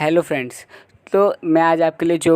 Hello friends. तो मैं आज आपके लिए जो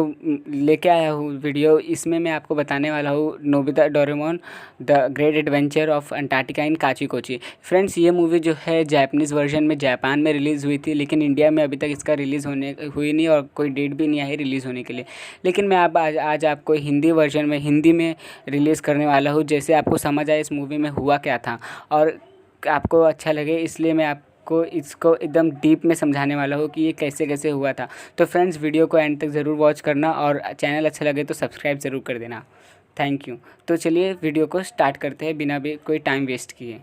लेके आया हूँ वीडियो, इसमें मैं आपको बताने वाला हूँ Nobita Doraemon the great adventure of Antarctica in Kachi Kochi. Friends, ये मूवी जो है जापानीज़ वर्जन में जापान में रिलीज़ हुई थी, लेकिन इंडिया में अभी तक इसका रिलीज़ होने हुई नहीं और कोई डेट भी नहीं आई रिलीज़ होने के लिए। लेकिन मैं आज आपको हिंदी वर्जन में हिंदी में रिलीज़ करने वाला हूँ, जैसे आपको समझ आए इस मूवी में हुआ क्या था और आपको अच्छा लगे, इसलिए मैं आपको इसको एकदम डीप में समझाने वाला हूँ कि ये कैसे कैसे हुआ था। तो फ्रेंड्स, वीडियो को एंड तक ज़रूर वॉच करना और चैनल अच्छा लगे तो सब्सक्राइब ज़रूर कर देना। Thank you. तो चलिए वीडियो को स्टार्ट करते हैं बिना भी कोई टाइम वेस्ट किए।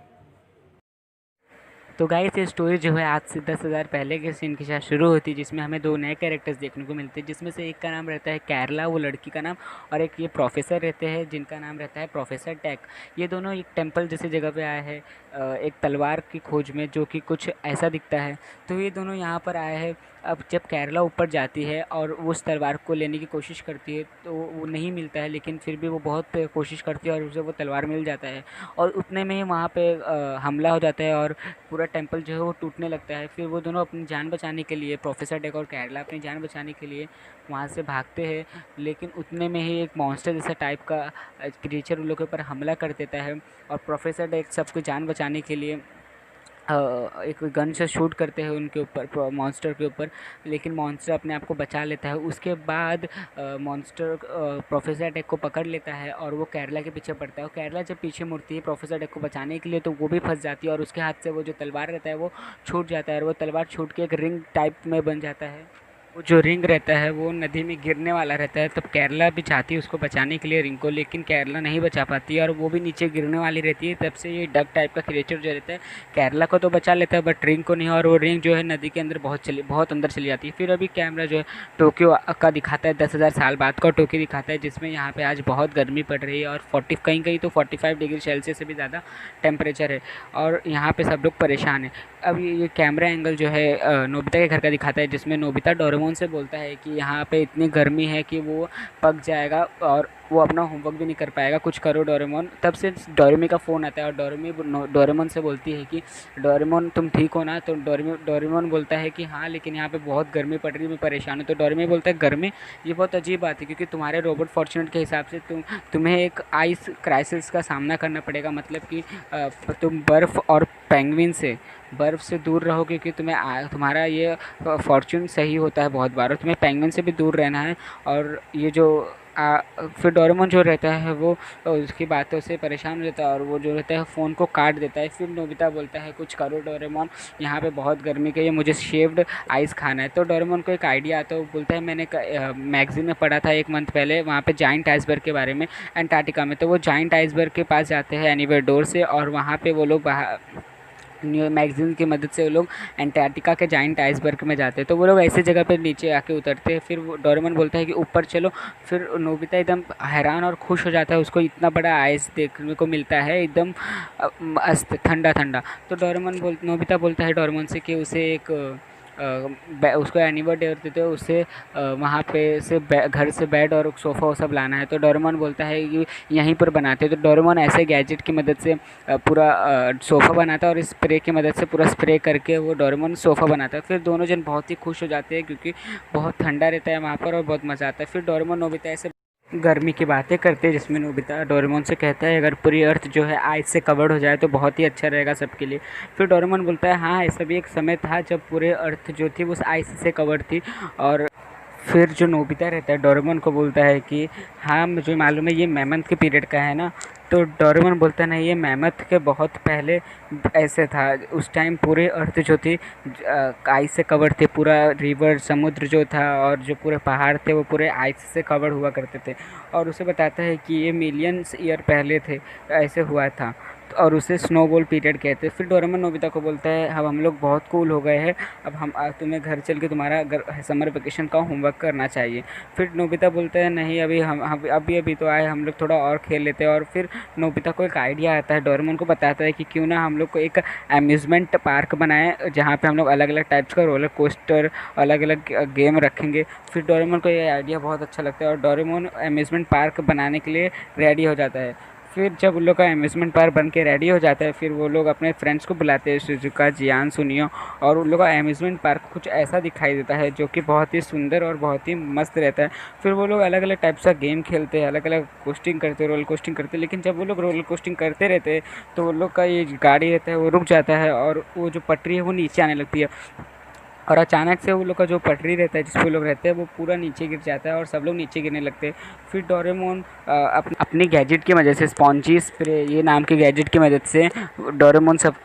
तो गाइस, ये स्टोरी जो है आज से 10,000 पहले के सीन के साथ शुरू होती है, जिसमें हमें दो नए कैरेक्टर्स देखने को मिलते हैं, जिसमें से एक का नाम रहता है कैरला, वो लड़की का नाम, और एक ये प्रोफेसर रहते हैं जिनका नाम रहता है प्रोफेसर टैक। ये दोनों एक टेंपल जैसी जगह पे आए हैं एक तलवार की खोज में, जो कि कुछ ऐसा दिखता है। तो ये दोनों यहाँ पर आए हैं। अब जब केरला ऊपर जाती है और उस तलवार को लेने की कोशिश करती है तो वो नहीं मिलता है, लेकिन फिर भी वो बहुत कोशिश करती है और उसे वो तलवार मिल जाता है। और उतने में ही वहाँ पे हमला हो जाता है और पूरा टेंपल जो है वो टूटने लगता है। फिर वो दोनों अपनी जान बचाने के लिए, प्रोफेसर डेक और केरला अपनी जान बचाने के लिए वहाँ से भागते हैं, लेकिन उतने में ही एक मॉन्स्टर जैसा टाइप का क्रिएचर उन लोगों के ऊपर हमला कर देता है। और प्रोफेसर डेक सबको जान बचाने के लिए एक गन से शूट करते हैं उनके ऊपर, मॉन्स्टर के ऊपर, लेकिन मॉन्स्टर अपने आप को बचा लेता है। उसके बाद मॉन्स्टर प्रोफेसर डेक को पकड़ लेता है और वो केरला के पीछे पड़ता है। और केरला जब पीछे मुड़ती है प्रोफेसर डेक को बचाने के लिए, तो वो भी फंस जाती है और उसके हाथ से वो जो तलवार रहता है वो छूट जाता है और वो तलवार छूट के एक रिंग टाइप में बन जाता है। वो जो रिंग रहता है वो नदी में गिरने वाला रहता है। तब केरला भी चाहती है उसको बचाने के लिए रिंग को, लेकिन केरला नहीं बचा पाती है और वो भी नीचे गिरने वाली रहती है। तब से ये डक टाइप का क्रिएचर जो रहता है केरला को तो बचा लेता है बट रिंग को नहीं, और वो रिंग जो है नदी के अंदर बहुत अंदर चली जाती है। फिर अभी कैमरा जो है टोक्यो का दिखाता है, 10,000 साल बाद का टोक्यो दिखाता है, जिसमें यहाँ पे आज बहुत गर्मी पड़ रही है और 40 कहीं कहीं तो 45 डिग्री सेल्सियस से भी ज़्यादा टेम्परेचर है और यहाँ पे सब लोग परेशान हैं। अब ये कैमरा एंगल जो है नोबिता के घर का दिखाता है, जिसमें नोबिता डोरेमोन से बोलता है कि यहाँ पे इतनी गर्मी है कि वो पक जाएगा और वो अपना होमवर्क भी नहीं कर पाएगा, कुछ करो डोरेमोन। तब से डोरेमी का फ़ोन आता है और डोरेमोन से बोलती है कि डोरेमोन तुम ठीक हो ना। तो डोरेमोन बोलता है कि हाँ, लेकिन यहाँ पे बहुत गर्मी पड़ रही है, मैं परेशान हूँ। तो डोरेमी बोलता है गर्मी, ये बहुत अजीब बात है, क्योंकि तुम्हारे रोबोट फॉर्चूनेट के हिसाब से तुम्हें एक आइस क्राइसिस का सामना करना पड़ेगा, मतलब कि तुम बर्फ़ और पेंगुइन से बर्फ़ से दूर रहो, क्योंकि तुम्हारा ये फॉर्चून सही होता है बहुत बार, और तुम्हें पेंगुइन से भी दूर रहना है। और ये जो फिर डोरेमोन जो रहता है वो उसकी बातों से परेशान हो जाता है और वो जो रहता है फ़ोन को काट देता है। फिर नोबिता बोलता है कुछ करो डोरेमोन, यहाँ पे बहुत गर्मी के, ये मुझे शेव्ड आइस खाना है। तो डोरेमोन को एक आइडिया आता है, वो बोलता है मैंने मैगजीन में पढ़ा था 1 मंथ पहले वहाँ पे जाइंट आइसबर्ग के बारे में अंटार्कटिका में। तो वो जाइंट आइसबर्ग के पास जाते हैं एनीवेयर डोर से, और वहाँ पर वो लोग न्यू मैगजीन की मदद से वो लोग अंटार्कटिका के जाइंट आइसबर्ग में जाते हैं। तो वो लोग ऐसी जगह पे नीचे आके उतरते हैं। फिर वो डोरेमोन बोलता है कि ऊपर चलो। फिर नोबिता एकदम हैरान और खुश हो जाता है, उसको इतना बड़ा आइस देखने को मिलता है, एकदम मस्त ठंडा ठंडा। तो नोबिता बोलता है डोरेमोन से कि उसे एक उसको एनीवर डे देते हो, उससे वहाँ पे से घर से बेड और सोफ़ा वो सब लाना है। तो डोरेमोन बोलता है कि यहीं पर बनाते हैं। तो डोरेमोन ऐसे गैजेट की मदद से पूरा सोफ़ा बनाता है और स्प्रे की मदद से पूरा स्प्रे करके वो डोरेमोन सोफ़ा बनाता है। फिर दोनों जन बहुत ही खुश हो जाते हैं, क्योंकि बहुत ठंडा रहता है वहाँ पर और बहुत मज़ा आता है। फिर डोरेमोन नोबिता ऐसे गर्मी की बातें करते हैं, जिसमें नोबिता डोरेमोन से कहता है अगर पूरी अर्थ जो है आइस से कवर्ड हो जाए तो बहुत ही अच्छा रहेगा सबके लिए। फिर डोरेमोन बोलता है हाँ, ऐसा भी एक समय था जब पूरे अर्थ जो थी उस आइस से कवर्ड थी। और फिर जो नोबिता रहता है डोरेमोन को बोलता है कि हाँ, मुझे मालूम है ये मैमथ के पीरियड का है ना। तो डोरेमोन बोलता है नहीं, ये मैमथ के बहुत पहले ऐसे था। उस टाइम पूरे अर्थ जो थी आइस से कवर थे, पूरा रिवर समुद्र जो था और जो पूरे पहाड़ थे वो पूरे आइस से कवर हुआ करते थे। और उसे बताता है कि ये मिलियंस ईयर पहले थे, ऐसे हुआ था, और उसे स्नोबॉल पीरियड कहते हैं। फिर डोरेमोन नोबिता को बोलता है अब हम लोग बहुत कूल हो गए हैं, अब हम तुम्हें घर चल के तुम्हारा समर वेकेशन का होमवर्क करना चाहिए। फिर नोबिता बोलता है नहीं, अभी हम अभी तो आए, हम लोग थोड़ा और खेल लेते हैं। और फिर नोबिता को एक आइडिया आता है, डोरेमोन को बताता है कि क्यों ना हम लोग को एक अम्यूज़मेंट पार्क बनाएं, जहाँ पे हम लोग अलग अलग टाइप्स का रोलर कोस्टर, अलग अलग गेम रखेंगे। फिर डोरेमोन को ये आइडिया बहुत अच्छा लगता है और डोरेमोन अम्यूज़मेंट पार्क बनाने के लिए रेडी हो जाता है। फिर जब उन लोग का अम्यूज़मेंट पार्क बन के रेडी हो जाता है, फिर वो लोग अपने फ्रेंड्स को बुलाते हैं, शिज़ुका, जियान, सुनियो। और उन लोग का अम्यूज़मेंट पार्क कुछ ऐसा दिखाई देता है जो कि बहुत ही सुंदर और बहुत ही मस्त रहता है। फिर वो लोग अलग अलग टाइप्स का गेम खेलते हैं, अलग अलग कोस्टिंग करते हैं, रोलर कोस्टिंग करते हैं। लेकिन जब वो लोग रोलर कोस्टिंग करते रहते हैं तो वो लोग का ये गाड़ी रहता है वो रुक जाता है, और वो जो पटरी है वो नीचे आने लगती है। और अचानक से वो लोग का जो पटरी रहता है जिस पे वो लोग रहते हैं वो पूरा नीचे गिर जाता है और सब लोग नीचे गिरने लगते हैं। फिर डोरेमोन अपनी गैजेट की मदद से, स्पॉन्जी स्प्रे ये नाम के गैजेट की मदद से, डोरेमोन सब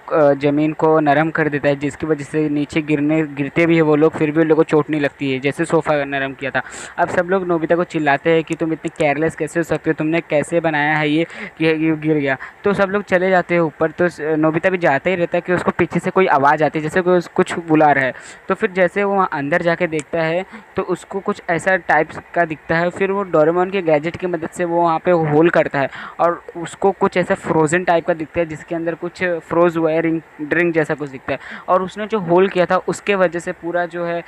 ज़मीन को नरम कर देता है, जिसकी वजह से नीचे गिरते भी है वो लोग, फिर भी उन लोग को चोट नहीं लगती है, जैसे सोफ़ा नरम किया था। अब सब लोग नोबिता को चिल्लाते हैं कि तुम इतने केयरलेस कैसे हो सकते हो, तुमने कैसे बनाया है ये कि ये गिर गया। तो सब लोग चले जाते हैं ऊपर। तो नोबिता भी जाता ही रहता है कि उसको पीछे से कोई आवाज़ आती है, जैसे कोई कुछ बुला रहा है। तो फिर जैसे वो वहाँ अंदर जाके देखता है तो उसको कुछ ऐसा टाइप्स का दिखता है। फिर वो डोरेमोन के गैजेट की मदद से वो वहाँ पे होल करता है और उसको कुछ ऐसा फ्रोज़न टाइप का दिखता है, जिसके अंदर कुछ फ्रोज़ हुआ है, ड्रिंक जैसा कुछ दिखता है। और उसने जो होल किया था उसके वजह से पूरा जो है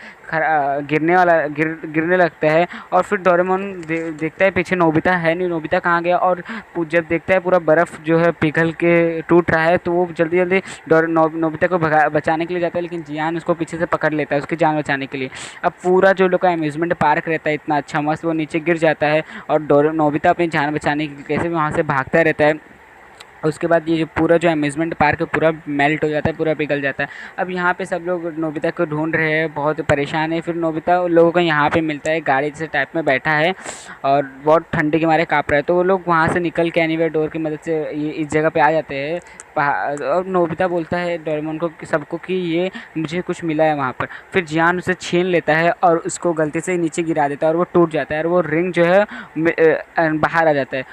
गिरने लगता है। और फिर डोरेमोन देखता है पीछे नोबिता है नहीं, नोबिता कहाँ गया। और जब देखता है पूरा बर्फ़ जो है पिघल के टूट रहा है, तो वो जल्दी जल्दी नोबिता को बचाने के लिए जाता है, लेकिन जियान उसको पीछे से पकड़ लेता है उसकी जान बचाने के लिए। अब पूरा जो लोग का अम्यूज़मेंट पार्क रहता है इतना अच्छा मस्त, वो नीचे गिर जाता है और नोबिता अपनी जान बचाने के लिए कैसे भी वहाँ से भागता रहता है। उसके बाद ये जो पूरा जो अम्यूज़मेंट पार्क है पूरा मेल्ट हो जाता है, पूरा पिघल जाता है। अब यहाँ पे सब लोग नोबिता को ढूंढ रहे हैं, बहुत परेशान है। फिर नोबिता उन लोगों को यहाँ पे मिलता है, गाड़ी जैसे टाइप में बैठा है और बहुत ठंडे के मारे काँप रहा है। तो वो लोग वहाँ से निकल के एनीवेयर डोर की मदद से ये इस जगह पे आ जाते हैं। और नोबिता बोलता है डोरेमोन को सबको कि ये मुझे कुछ मिला है वहाँ पर। फिर जियान उसे छीन लेता है और उसको गलती से नीचे गिरा देता है और वो टूट जाता है और वो रिंग जो है बाहर आ जाता है।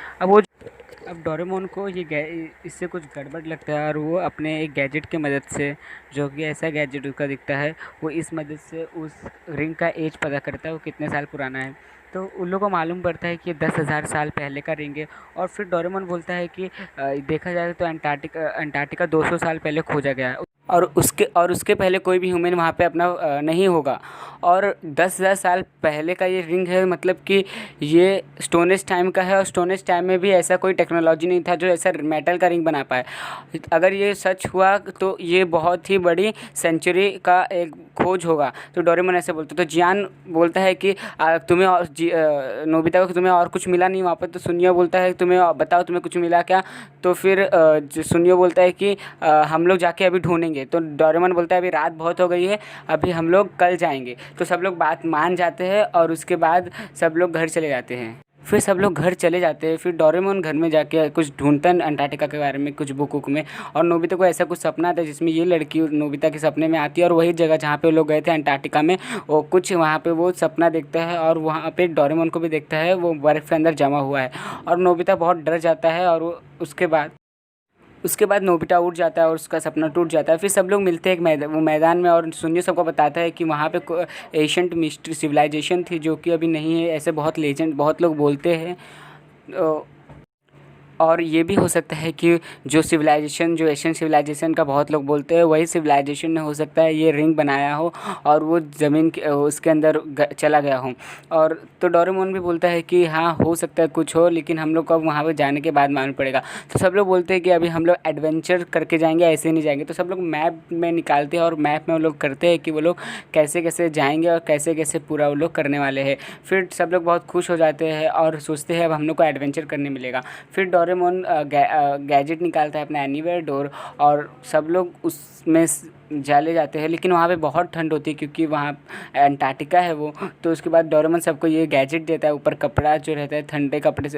अब डोरेमोन को इससे कुछ गड़बड़ लगता है और वो अपने एक गैजेट की मदद से, जो कि ऐसा गैजेट उसका दिखता है, वो इस मदद से उस रिंग का एज पता करता है वो कितने साल पुराना है। तो उन लोगों को मालूम पड़ता है कि 10,000 साल पहले का रिंग है। और फिर डोरेमोन बोलता है कि देखा जाए तो अंटार्कटिका 200 साल पहले खोजा गया है और उसके पहले कोई भी ह्यूमन वहाँ पे अपना नहीं होगा। और 10,000 साल पहले का ये रिंग है, मतलब कि ये स्टोनेज टाइम का है और स्टोनेज टाइम में भी ऐसा कोई टेक्नोलॉजी नहीं था जो ऐसा मेटल का रिंग बना पाए। अगर ये सच हुआ तो ये बहुत ही बड़ी सेंचुरी का एक खोज होगा। तो डोरेमोन ऐसे बोलता है। तो जियान बोलता है कि तुम्हें और नोबिता को तुम्हें और कुछ मिला नहीं वहाँ पर। तो सुनियो बोलता है तुम्हें बताओ तुम्हें कुछ मिला क्या। तो फिर सुनियो बोलता है कि हम लोग जाके अभी ढूंढेंगे। तो डोरेमोन बोलता है अभी रात बहुत हो गई है, अभी हम लोग कल जाएंगे। तो सब लोग बात मान जाते हैं और उसके बाद सब लोग घर चले जाते हैं। फिर सब लोग घर चले जाते हैं। फिर डोरेमोन घर में जाके कुछ ढूंढता है अंटार्कटिका के बारे में, कुछ बुक में। और नोबिता को ऐसा कुछ सपना आता है जिसमें ये लड़की नोबिता के सपने में आती है और वही जगह जहाँ पे वो लोग गए थे अंटार्कटिका में, वो कुछ वहाँ पे वो सपना देखता है और वहाँ पे डोरेमोन को भी देखता है, वो बर्फ़ के अंदर जमा हुआ है। और नोबिता बहुत डर जाता है और उसके बाद नोबिता उठ जाता है और उसका सपना टूट जाता है। फिर सब लोग मिलते हैं वो मैदान में और सुनियो सबको बताता है कि वहाँ पे एशियंट मिस्ट्री सिविलाइजेशन थी जो कि अभी नहीं है, ऐसे बहुत लोग बोलते हैं। और ये भी हो सकता है कि जो एशियन सिविलाइजेशन का बहुत लोग बोलते हैं वही सिविलाइजेशन ने हो सकता है ये रिंग बनाया हो और वो ज़मीन के उसके अंदर चला गया हो। और तो डोरेमोन भी बोलता है कि हाँ हो सकता है कुछ हो, लेकिन हम लोग को अब वहाँ पर जाने के बाद मालूम पड़ेगा। तो सब लोग बोलते हैं कि अभी हम लोग एडवेंचर करके जाएंगे, ऐसे नहीं जाएंगे। तो सब लोग मैप में निकालते हैं और मैप में वो लोग करते हैं कि वो लोग कैसे कैसे जाएंगे और कैसे कैसे पूरा वो लोग करने वाले हैं। फिर सब लोग बहुत खुश हो जाते हैं और सोचते हैं अब हम लोग को एडवेंचर करने मिलेगा। फिर डोरेमोन गैजेट निकालता है अपना एनीवेयर डोर और सब लोग उसमें चले जाते हैं। लेकिन वहाँ पे बहुत ठंड होती है क्योंकि वहाँ अंटार्कटिका है वो। तो उसके बाद डोरेमोन सबको ये गैजेट देता है, ऊपर कपड़ा जो रहता है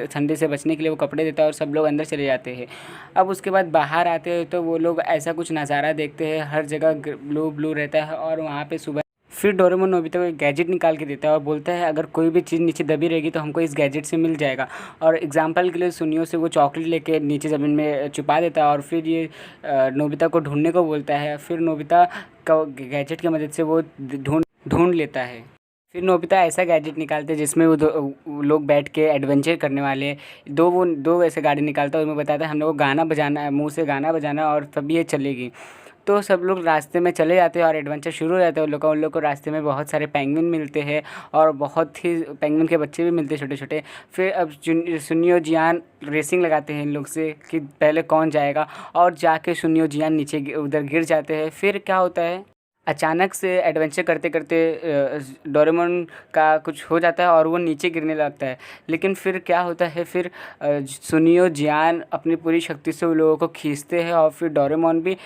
ठंडे से बचने के लिए वो कपड़े देता है और सब लोग अंदर चले जाते हैं। अब उसके बाद बाहर आते हैं तो वो लोग ऐसा कुछ नज़ारा देखते हैं, हर जगह ब्लू ब्लू रहता है और वहाँ पे सुबह फिर डोरेमोन नोबिता को एक गैजेट निकाल के देता है और बोलता है अगर कोई भी चीज़ नीचे दबी रहेगी तो हमको इस गैजेट से मिल जाएगा। और एग्जांपल के लिए सुनियो से वो चॉकलेट लेके नीचे ज़मीन में छुपा देता है और फिर ये नोबिता को ढूंढने को बोलता है। फिर नोबिता का गैजेट की मदद से वो ढूंढ लेता है। फिर नोबिता ऐसा गैजेट निकालते हैं जिसमें वो लोग बैठ के एडवेंचर करने वाले हैं। दो ऐसे गाड़ी निकालता है, उसमें बताता है हम लोग को गाना बजाना है, मुँह से गाना बजाना और तभी ये चलेगी। तो सब लोग रास्ते में चले जाते हैं और एडवेंचर शुरू हो जाता है उन लोग को रास्ते में बहुत सारे पेंगुइन मिलते हैं और बहुत ही पेंगुइन के बच्चे भी मिलते हैं छोटे छोटे। फिर अब सुनियो और जियान रेसिंग लगाते हैं इन लोग से कि पहले कौन जाएगा, और जाके सुनियो और जियान नीचे उधर गिर जाते हैं। फिर क्या होता है, अचानक से एडवेंचर करते करते डोरेमोन का कुछ हो जाता है और वो नीचे गिरने लगता है। लेकिन फिर क्या होता है, फिर सुनियो जियान अपनी पूरी शक्ति से उन लोगों को खींचते हैं और फिर डोरेमोन भी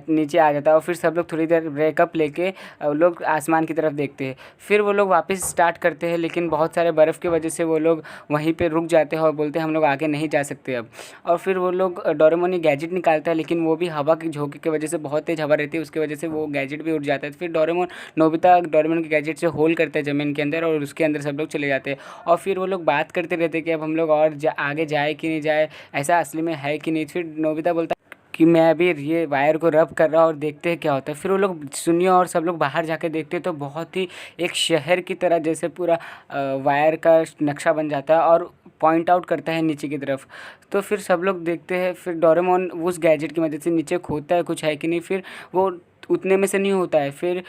नीचे आ जाता है और फिर सब लोग थोड़ी देर ब्रेकअप लेके लोग आसमान की तरफ देखते हैं। फिर वो लोग वापस स्टार्ट करते हैं, लेकिन बहुत सारे बर्फ़ की वजह से वो लोग वहीं पे रुक जाते हैं और बोलते हैं हम लोग आगे नहीं जा सकते अब। और फिर वो लोग डोरेमोन ये गैजेट निकालता है, लेकिन वो भी हवा की झोंके की वजह से बहुत तेज़ हवा रहती है, उसकी वजह से वो गैजेट भी उड़ जाता है। फिर नोबिता डोरेमोन के गैजेट से होल करता है ज़मीन के अंदर और उसके अंदर सब लोग चले जाते हैं। और फिर वो लोग बात करते रहते हैं कि अब हम लोग और आगे जाए कि नहीं जाए, ऐसा असली में है कि नहीं। फिर नोबिता बोलता है कि मैं अभी ये वायर को रब कर रहा हूँ और देखते हैं क्या होता है। फिर वो लोग सुनियो और सब लोग बाहर जाके देखते हैं तो बहुत ही एक शहर की तरह जैसे पूरा वायर का नक्शा बन जाता है और पॉइंट आउट करता है नीचे की तरफ। तो फिर सब लोग देखते हैं, फिर डोरेमोन उस गैजेट की मदद से नीचे खोदता है कुछ है कि नहीं। फिर वो उतने में से नहीं होता है, फिर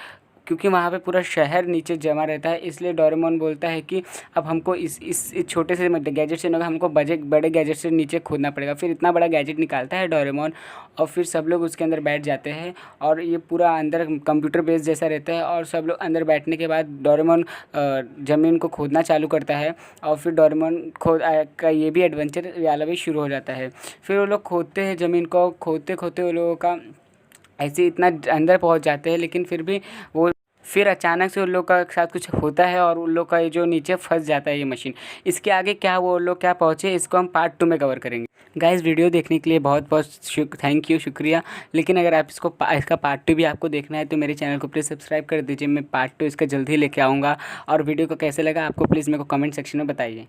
क्योंकि वहाँ पे पूरा शहर नीचे जमा रहता है, इसलिए डोरेमोन बोलता है कि अब हमको इस छोटे से गैजेट से नहीं होगा, हमको बड़े गैजेट से नीचे खोदना पड़ेगा। फिर इतना बड़ा गैजेट निकालता है डोरेमोन और फिर सब लोग उसके अंदर बैठ जाते हैं और ये पूरा अंदर कंप्यूटर बेस जैसा रहता है। और सब लोग अंदर बैठने के बाद डोरेमोन ज़मीन को खोदना चालू करता है और फिर डोरेमोन का ये भी एडवेंचर वाला भी शुरू हो जाता है। फिर वो लोग खोदते हैं ज़मीन को, खोदते खोदते वो लोगों का ऐसे इतना अंदर पहुंच जाते हैं, लेकिन फिर भी वो फिर अचानक से उन लोग का साथ कुछ होता है और उन लोग का ये जो नीचे फंस जाता है ये मशीन। इसके आगे क्या वो लोग क्या पहुँचे, इसको हम पार्ट 2 में कवर करेंगे। गाइस वीडियो देखने के लिए बहुत बहुत थैंक यू, शुक्रिया। लेकिन अगर आप इसका पार्ट 2 भी आपको देखना है तो मेरे चैनल को प्लीज़ सब्सक्राइब कर दीजिए। मैं पार्ट 2 इसका जल्दी ही लेके आऊँगा। और वीडियो को कैसे लगा आपको प्लीज़ मेरे को कमेंट सेक्शन में बताइए।